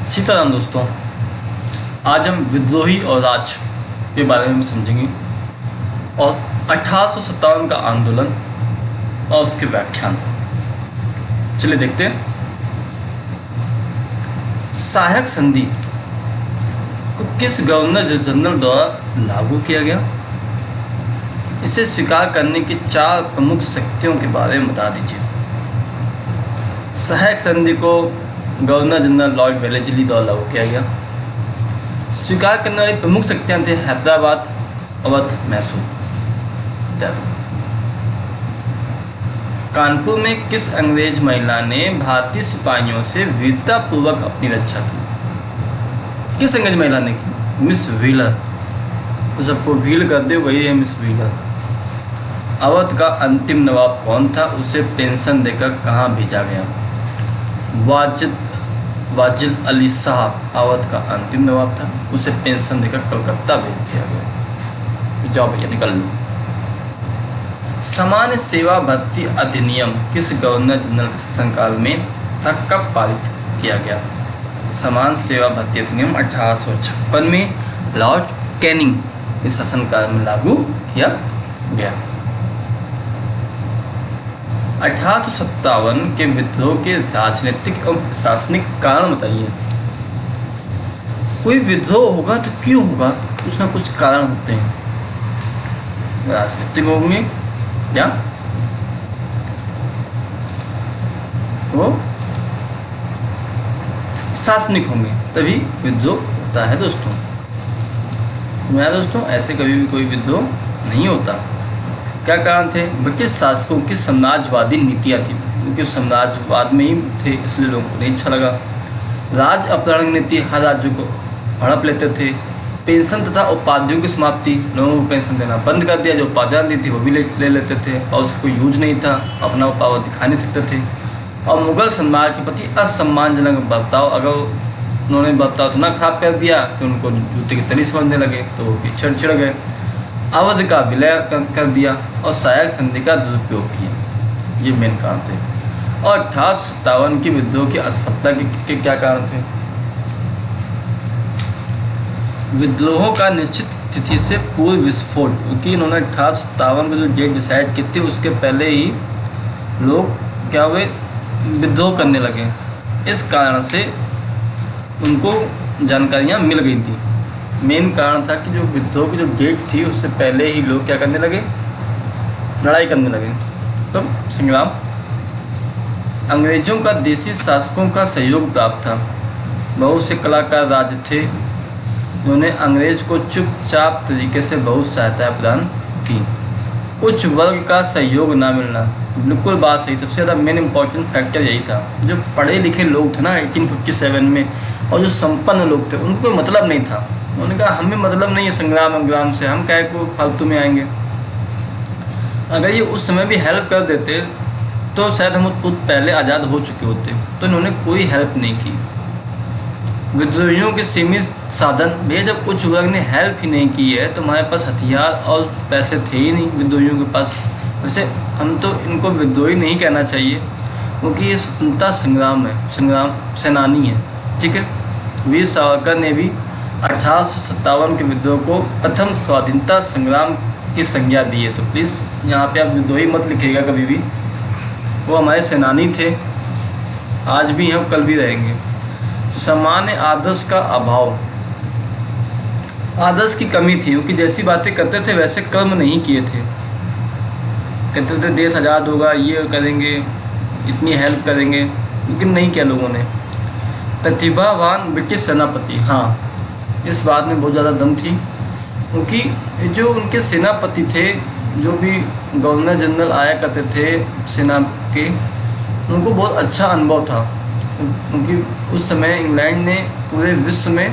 सीताराम दोस्तों, आज हम विद्रोही और राज के बारे में समझेंगे और 1857 का आंदोलन और उसके व्याख्यान। चलिए देखते हैं। सहायक संधि को किस गवर्नर जनरल द्वारा लागू किया गया? इसे स्वीकार करने की 4 प्रमुख शक्तियों के बारे में बता दीजिए। सहायक संधि को गवर्नर जनरल लॉर्ड वेलेस्ली द्वारा लागू किया गया। स्वीकार करने वाली प्रमुख शक्तियाँ थे हैदराबाद, अवध, मैसूर। कानपुर में किस अंग्रेज महिला ने भारतीय सिपाहियों से वीरतापूर्वक अपनी रक्षा की? किस अंग्रेज महिला ने की? Miss wheeler. तो सबको व्हील कर दे, वही है मिस व्हीलर। अवध का अंतिम नवाब कौन था? उसे पेंशन देकर कहाँ भेजा गया? वाजिद अली साहब अवध का अंतिम नवाब था, उसे पेंशन देकर कलकत्ता भेज दिया गया। जाओ भैया निकल लो। सामान्य सेवा भर्ती अधिनियम किस गवर्नर जनरल के शासनकाल में था? कब पारित किया गया? सामान्य सेवा भर्ती अधिनियम 1856 में लॉर्ड कैनिंग के शासनकाल में लागू किया गया। 1857 के विद्रोह के राजनीतिक एवं प्रशासनिक कारण बताइए। कोई विद्रोह होगा तो क्यों होगा? कुछ ना कुछ कारण होते हैं। राजनीतिक होंगे या वो प्रशासनिक होंगे, तभी विद्रोह होता है दोस्तों। मेरा दोस्तों, ऐसे कभी भी कोई विद्रोह नहीं होता। क्या कारण थे? ब्रिटिश शासकों की साम्राज्यवादी नीतियाँ थी, क्योंकि साम्राज्यवाद में ही थे, इसलिए लोगों को नहीं अच्छा लगा। राज अपहरण नीति, हर राज्यों को हड़प लेते थे। पेंशन तथा उपाधियों की समाप्ति, लोगों को पेंशन देना बंद कर दिया। जो उपाधियाँ दी थी वो भी ले लेते थे और उसका कोई यूज नहीं था, अपना पावर दिखा नहीं सकते थे। और मुगल सम्राट के प्रति असम्मानजनक बर्ताव, अगर उन्होंने बर्ताव इतना खराब कर दिया कि उनको जूते की तली समझने लगे, तो वो भी चिड़ गए। अवध का विलय कर दिया और सहायक संधि का दुरुपयोग किया, ये मेन कारण थे। और 1857 की विद्रोह की असफलता के क्या कारण थे? विद्रोहों का निश्चित तिथि से पूर्व विस्फोट, क्योंकि इन्होंने 1857 में जो डेट डिसाइड की थी उसके पहले ही लोग क्या हुए, विद्रोह करने लगे। इस कारण से उनको जानकारियाँ मिल गई थी। मेन कारण था कि जो विद्रोह की जो डेट थी उससे पहले ही लोग क्या करने लगे, लड़ाई करने लगे। तो संग्राम। अंग्रेजों का देसी शासकों का सहयोग प्राप्त था। बहुत से कलाकार राज थे, उन्होंने अंग्रेज को चुपचाप तरीके से बहुत सहायता प्रदान की। उच्च वर्ग का सहयोग ना मिलना, बिल्कुल बात सही। सबसे ज़्यादा मेन इम्पॉर्टेंट फैक्टर यही था। जो पढ़े लिखे लोग थे ना 1857 में, और जो संपन्न लोग थे, उनको कोई मतलब नहीं था। उन्होंने कहा हमें मतलब नहीं है संग्राम से, हम क्या को फालतू में आएंगे। अगर ये उस समय भी हेल्प कर देते तो शायद हम खुद पहले आज़ाद हो चुके होते। तो इन्होंने कोई हेल्प नहीं की। विद्रोहियों के सीमित साधन, भैया जब उच्च वर्ग ने हेल्प ही नहीं की है तो हमारे पास हथियार और पैसे थे ही नहीं विद्रोहियों के पास। वैसे हम तो इनको विद्रोही नहीं कहना चाहिए, क्योंकि ये स्वतंत्रता संग्राम सेनानी है, ठीक है। वीर सावरकर ने भी 1857 के विद्रोह को प्रथम स्वाधीनता संग्राम की संज्ञा दी है। तो प्लीज़ यहाँ पे आप विद्रोही मत लिखिएगा कभी भी। वो हमारे सेनानी थे, आज भी हैं, कल भी रहेंगे। सामान्य आदर्श का अभाव, आदर्श की कमी थी, क्योंकि जैसी बातें करते थे वैसे कर्म नहीं किए थे। कहते थे देश आज़ाद होगा, ये करेंगे, इतनी हेल्प करेंगे, लेकिन नहीं किया लोगों ने। प्रतिभावान ब्रिटिश सेनापति, हाँ इस बात में बहुत ज़्यादा दम थी, क्योंकि जो उनके सेनापति थे, जो भी गवर्नर जनरल आया करते थे सेना के, उनको बहुत अच्छा अनुभव था, क्योंकि उस समय इंग्लैंड ने पूरे विश्व में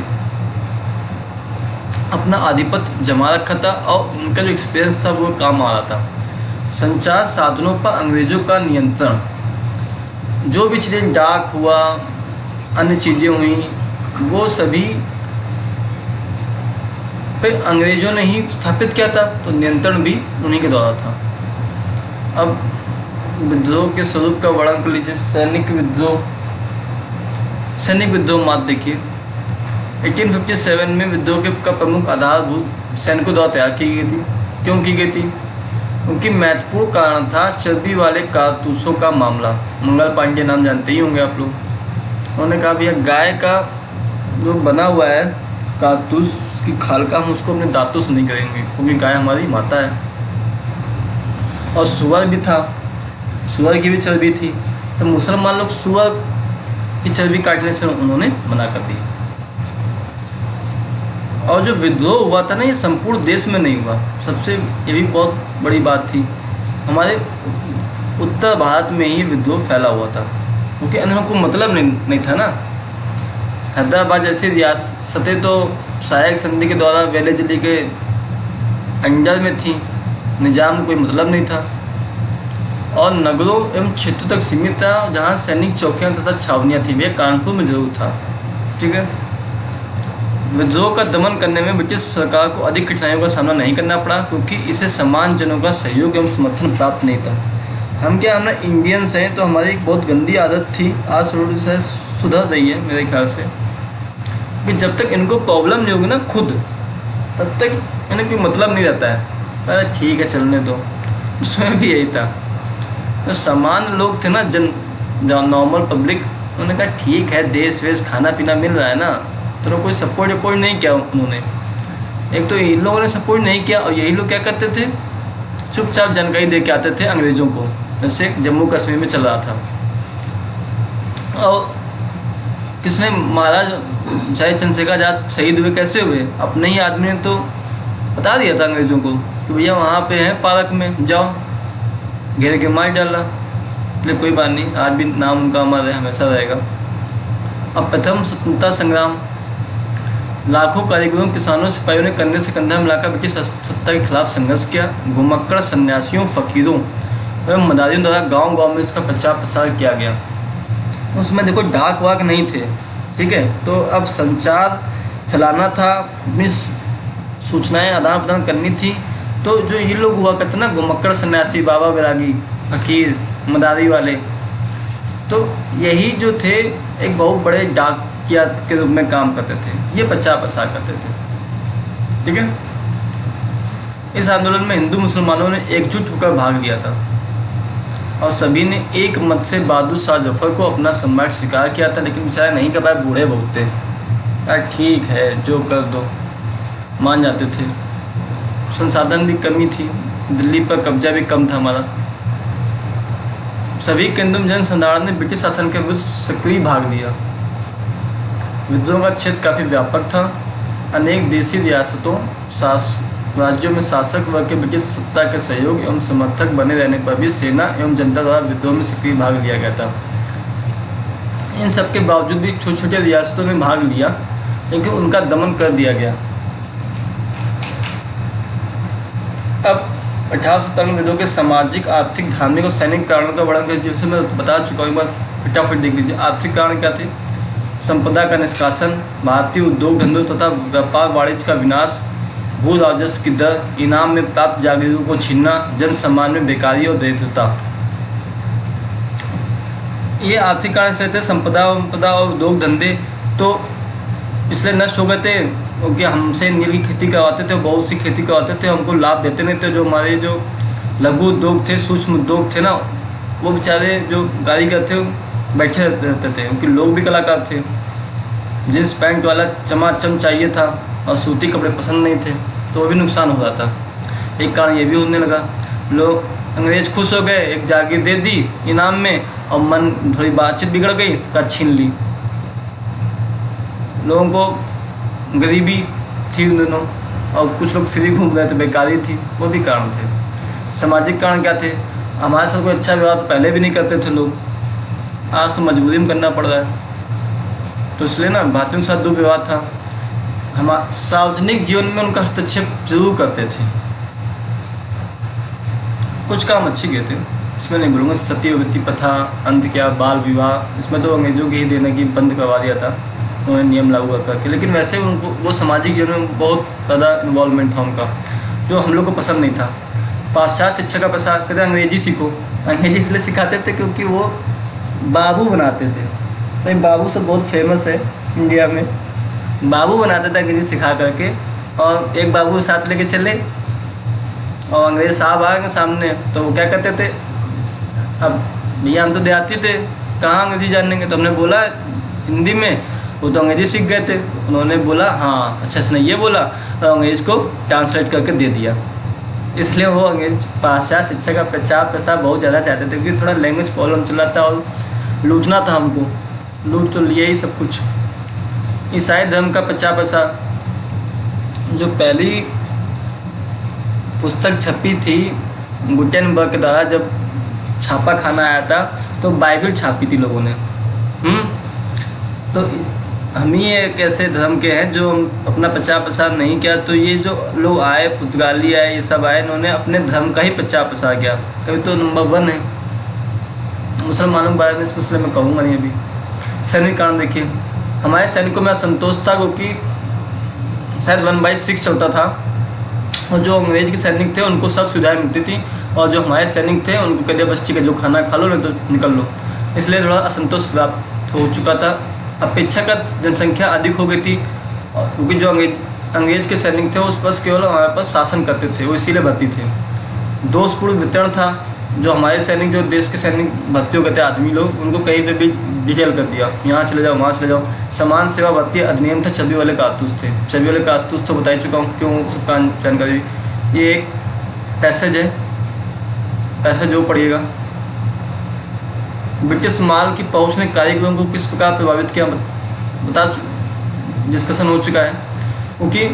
अपना आधिपत्य जमा रखा था और उनका जो एक्सपीरियंस था वो काम आ रहा था। संचार साधनों पर अंग्रेज़ों का नियंत्रण, जो भी चीज़ें डाक हुआ, अन्य चीज़ें हुई, वो सभी पे अंग्रेज़ों ने ही स्थापित किया था, तो नियंत्रण भी उन्हीं के द्वारा था। अब विद्रोह के स्वरूप का वर्णन कर लीजिए। सैनिक विद्रोह, सैनिक विद्रोह मात देखिए 1857 में विद्रोह के का प्रमुख आधारभूत सैनिकों द्वारा तैयार की गई थी। क्यों की गई थी? उनकी महत्वपूर्ण कारण था चर्बी वाले कारतूसों का मामला। मंगल पांडे नाम जानते ही होंगे आप लोग। उन्होंने कहा भैया गाय का जो बना हुआ है कारतूस की खाल का, हम उसको अपने दांतों से नहीं करेंगे क्योंकि गाय हमारी माता है। और सुअर भी था, सुअर की भी चर्बी थी, तो मुसलमान लोग सुअर की चर्बी काटने से उन्होंने मना कर दी। और जो विद्रोह हुआ था ना, ये संपूर्ण देश में नहीं हुआ। सबसे ये भी बहुत बड़ी बात थी, हमारे उत्तर भारत में ही विद्रोह फैला हुआ था क्योंकि अन्य को मतलब नहीं था ना। हैदराबाद जैसी रियासतें तो सहायक संधि के द्वारा वेले दिल्ली के अंडर में थी, निजाम को कोई मतलब नहीं था। और नगरों एवं क्षेत्रों तक सीमित था जहाँ सैनिक चौकियाँ तथा छावनियाँ थी। वे कानपुर में जरूर था, ठीक है। विद्रोह का दमन करने में ब्रिटिश सरकार को अधिक कठिनाइयों का सामना नहीं करना पड़ा क्योंकि इसे समान जनों का सहयोग एवं समर्थन प्राप्त नहीं था। हम इंडियंस हैं, तो हमारी एक बहुत गंदी आदत थी, आज थोड़ी सी सुधर रही है मेरे ख्याल से, कि जब तक इनको प्रॉब्लम नहीं होगी ना खुद, तब तक इन्हें कोई मतलब नहीं रहता है। अरे ठीक है चलने दो। उसमें भी यही था, जो सामान्य लोग थे ना, नॉर्मल पब्लिक, उन्होंने कहा ठीक है देश वेश खाना पीना मिल रहा है ना, तो कोई सपोर्ट नहीं किया उन्होंने। एक तो इन लोगों ने सपोर्ट नहीं किया, और यही लोग क्या करते थे, चुपचाप जानकारी दे के आते थे अंग्रेज़ों को, जैसे जम्मू कश्मीर में चल रहा था। और किसने मारा, चाहे चंद्रशेखर आजाद शहीद हुए कैसे हुए, अपने ही आदमी ने तो बता दिया था अंग्रेज़ों को कि भैया वहाँ पे हैं पार्क में, जाओ, घेर के मार डाला। इसलिए कोई बात नहीं, आज भी नाम उनका अमर है, हमेशा रहेगा। अब प्रथम स्वतंत्रता संग्राम, लाखों कारीगरों, किसानों, सिपाहियों ने कंधे से कंधा मिलाकर ब्रिटिश सत्ता के खिलाफ संघर्ष किया। घुमक्कड़ सन्यासियों, फकीरों एवं मदारियों द्वारा गांव-गांव में इसका प्रचार प्रसार किया गया। उसमें देखो डाक वाक नहीं थे, ठीक है, तो अब संचार फैलाना था, अपनी सूचनाएं आदान प्रदान करनी थी। तो जो ये लोग हुआ करते ना, घुमक्कड़ सन्यासी, बाबा बैरागी, फकीर, मदारी वाले, तो यही जो थे एक बहुत बड़े डाकिया के रूप में काम करते थे, ये प्रचार प्रसार करते थे, ठीक है। इस आंदोलन में हिंदू मुसलमानों ने एकजुट होकर भाग लिया था और सभी ने एक मत से बहादुर शाह जफर को अपना सम्राट स्वीकार किया था, लेकिन बेचारे नहीं कर पाए, बूढ़े बहुत थे। यार ठीक है जो कर दो, मान जाते थे। संसाधन भी कमी थी, दिल्ली पर कब्जा भी कम था हमारा। सभी केंद्रों में जनसाधारण ने ब्रिटिश शासन के विरुद्ध सक्रिय भाग लिया। विद्रोह का क्षेत्र काफ़ी व्यापक था। अनेक देशी रियासतों, राज्यों में शासक वर्ग के ब्रिटिश सत्ता के सहयोग एवं समर्थक बने रहने पर भी सेना एवं जनता द्वारा विद्रोह में सक्रिय भाग लिया गया था। इन सब के बावजूद भी छोटे छोटे रियासतों में भाग लिया, लेकिन उनका दमन कर दिया गया। अब 1857 में विद्रोह के सामाजिक, आर्थिक, धार्मिक और सैनिक कारणों का वर्णन कर, जैसे मैं बता चुका हूँ, एक बार फटाफट देख लीजिए। आर्थिक कारण क्या थे? संपदा का निष्कासन, भारतीय उद्योग धंधों तथा व्यापार वाणिज्य का विनाश, भू राजस्व की दर, इनाम में प्राप्त जागीरों को छीनना, जन सम्मान में बेकारी और दरिद्रता। ये आर्थिक कारण इसलिए थे। संपदा और उद्योग धंधे तो इसलिए नष्ट हो गए थे क्योंकि हमसे नील की खेती करवाते थे, बहुत सी खेती करवाते थे, हमको लाभ देते नहीं थे। जो हमारे जो लघु उद्योग थे, सूक्ष्म उद्योग थे ना, वो बेचारे जो कारीगर थे बैठे रहते थे, क्योंकि लोग भी कलाकार थे। जींस पैंट वाला चमाचम चाहिए था और सूती कपड़े पसंद नहीं थे, तो वो भी नुकसान हो रहा था। एक कारण ये भी होने लगा, लोग अंग्रेज खुश हो गए, एक जागीर दे दी इनाम में, और मन थोड़ी बातचीत बिगड़ गई, का छीन ली। लोगों को गरीबी थी उन दिनों, और कुछ लोग फ्री घूम रहे थे, बेकारी थी, वो भी कारण थे। सामाजिक कारण क्या थे? हमारे साथ कोई अच्छा व्यवहार तो पहले भी नहीं करते थे लोग, आज तो मजबूरी में करना पड़ रहा है, तो इसलिए ना भारतीयों के साथ दुर्व्यवहार था। हम सार्वजनिक जीवन में उनका हस्तक्षेप जरूर करते थे, कुछ काम अच्छे किए थे, इसमें नहीं बोलूँगा। सत्यवती प्रथा अंत किया, बाल विवाह, इसमें तो अंग्रेजों के ही देने की बंद करवा दिया था उन्होंने नियम लागू करके, लेकिन वैसे उनको वो सामाजिक जीवन में बहुत ज़्यादा इन्वॉल्वमेंट था उनका, जो हम लोग को पसंद नहीं था। पाश्चात्य शिक्षा का प्रसार, कहते अंग्रेजी सीखो। अंग्रेजी इसलिए सिखाते थे क्योंकि वो बाबू बनाते थे, तो ये बाबू सब बहुत फेमस है इंडिया में। बाबू बनाता था अंग्रेजी सिखा करके, और एक बाबू साथ लेके चले और अंग्रेज साहब आ गए सामने, तो वो क्या करते थे, अब भैया हम तो देहाती थे, कहाँ अंग्रेजी जानेंगे, तो हमने बोला हिंदी में, वो तो अंग्रेजी सीख गए थे, उन्होंने बोला हाँ अच्छा इसने ये बोला, और अंग्रेज को ट्रांसलेट करके दे दिया। इसलिए वो अंग्रेज पाश्चात्य शिक्षा का प्रचार प्रसार बहुत ज़्यादा चाहते थे, क्योंकि थोड़ा लैंग्वेज प्रॉब्लम चला था और लूटना था हमको, लूट तो लिया ही सब कुछ। ईसाई धर्म का प्रचार प्रसार, जो पहली पुस्तक छपी थी गुटेनबर्ग के द्वारा, जब छापा खाना आया था तो बाइबल छापी थी लोगों ने। तो हम ही एक ऐसे धर्म के हैं जो अपना प्रचार प्रसार नहीं किया, तो ये जो लोग आए, पुर्तगाली आए, ये सब आए, इन्होंने अपने धर्म का ही प्रचार प्रसार किया, तभी तो नंबर 1 है। मुसलमानों के बारे में इस मसले में कहूँगा नहीं अभी। सैनिक कांड देखिए, हमारे सैनिकों में असंतोष था क्योंकि शायद 1/6 चलता था, और जो अंग्रेज के सैनिक थे उनको सब सुविधाएं मिलती थी, और जो हमारे सैनिक थे उनको कहते बस ठीक है जो खाना खा लो नहीं तो निकल लो। इसलिए थोड़ा असंतोष प्राप्त हो चुका था, अपेक्षाकृत जनसंख्या अधिक हो गई थी, क्योंकि जो अंग्रेज के सैनिक थे उस बस केवल हमारे पास शासन करते थे, वो इसीलिए भर्ती थे। दोषपूर्ण वितरण था, जो हमारे सैनिक, जो देश के सैनिक भर्ती हो गए थे आदमी लोग, उनको कहीं पे भी डिटेल कर दिया, यहाँ चले जाओ वहाँ चले जाओ। समान सेवा भर्ती अधिनियम था, चबी वाले कारतूस थे, चबी वाले कारतूस तो बता ही चुका हूँ, क्यों सबका जानकारी। ये एक पैसेज है, पैसेज जो पढ़िएगा। ब्रिटिश माल की पहुँच ने कारीगरों को किस प्रकार प्रभावित किया बता डिस्कशन हो चुका है, क्योंकि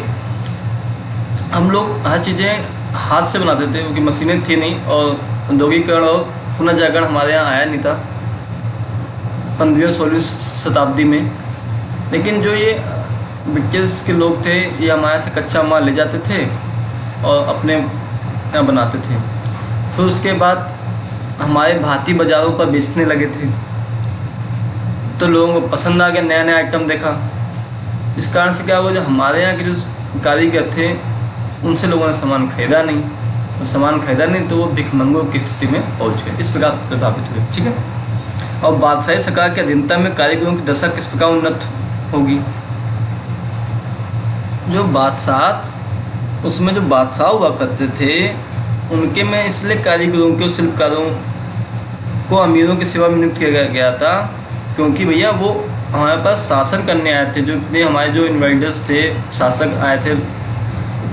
हम लोग हर चीज़ें हाथ से बनाते थे, क्योंकि मशीनें थी नहीं, और औद्योगिकरण और पुनर्जागरण हमारे यहाँ आया नहीं था 15वीं-16वीं शताब्दी में। लेकिन जो ये ब्रिटिश के लोग थे, ये हमारे से कच्चा माल ले जाते थे और अपने यहाँ बनाते थे, फिर उसके बाद हमारे भारतीय बाज़ारों पर बेचने लगे थे, तो लोगों को पसंद आ गया, नया नया आइटम देखा। इस कारण से क्या हुआ, जो हमारे यहाँ के जो कारीगर थे उनसे लोगों ने सामान खरीदा नहीं, और सामान खरीदा नहीं तो वो भिखमंगों की स्थिति में पहुँच गए, इस प्रकार प्रभावित हुए। ठीक है, और बादशाही सरकार के अधीनता में कारीगरों की दशा किस प्रकार उन्नत होगी। जो बादशाह, उसमें जो बादशाह हुआ करते थे उनके में इसलिए कारीगरों के, शिल्पकारों को अमीरों की सेवा में नियुक्त किया गया था, क्योंकि भैया वो हमारे पास शासन करने आए थे, जो इतने हमारे जो इन्वेडर्स थे, शासक आए थे,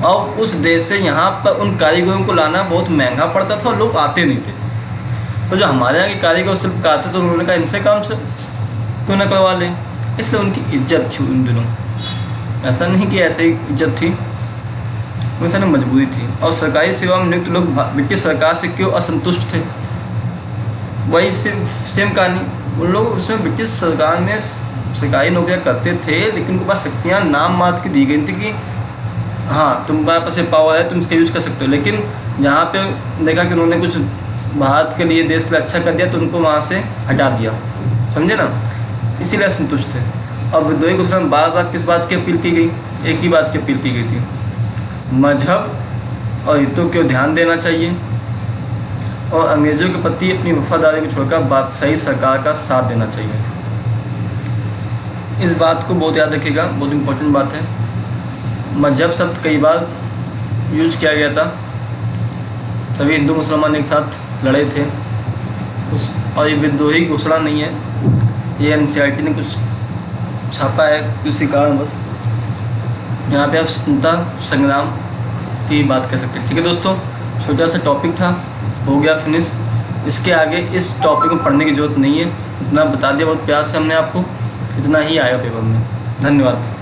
और उस देश से यहाँ पर उन कारीगरों को लाना बहुत महंगा पड़ता था और लोग आते नहीं थे। तो जो हमारे यहाँ के कारीगर शिल्पकार थे, तो उन्होंने कहा इनसे काम से क्यों ना करवा लें, इसलिए उनकी इज्जत थी उन दिनों। ऐसा नहीं कि ऐसे ही इज्जत थी, उनसे मजबूरी थी। और सरकारी सेवा में नियुक्त लोग ब्रिटिश सरकार से क्यों असंतुष्ट थे, वही सेम कहानी। उन लोग उसमें ब्रिटिश सरकार में सरकारी नौकरियाँ करते थे, लेकिन उनके पास शक्तियाँ नाम मात्र की दी गई थी कि हाँ तुम्हारे पास ये पावर है, तुम इसका यूज़ कर सकते हो। लेकिन जहाँ पे देखा कि उन्होंने कुछ भारत के लिए, देश के लिए अच्छा कर दिया, तो उनको वहाँ से हटा दिया, समझे ना, इसीलिए असंतुष्ट थे। और विद्रोही घोषणा में बार बार किस बात की अपील की गई, एक ही बात की अपील की गई थी, मजहब और हितों को ध्यान देना चाहिए, और अंग्रेज़ों के प्रति अपनी वफादारी को छोड़कर बादशाही सरकार का साथ देना चाहिए। इस बात को बहुत याद रखिएगा, बहुत इंपॉर्टेंट बात है। मजहब शब्द कई बार यूज किया गया था, तभी हिंदू मुसलमान एक साथ लड़े थे और ये विद्रोही घोषणा नहीं है, ये NCERT ने कुछ छापा है किसी कारण बस। यहाँ पे आप स्वतंत्रता संग्राम की बात कर सकते हैं। ठीक है दोस्तों, छोटा सा टॉपिक था, हो गया फिनिश। इसके आगे इस टॉपिक में पढ़ने की ज़रूरत नहीं है, इतना बता दिया बहुत प्यार से हमने आपको, इतना ही आएगा पेपर में। धन्यवाद।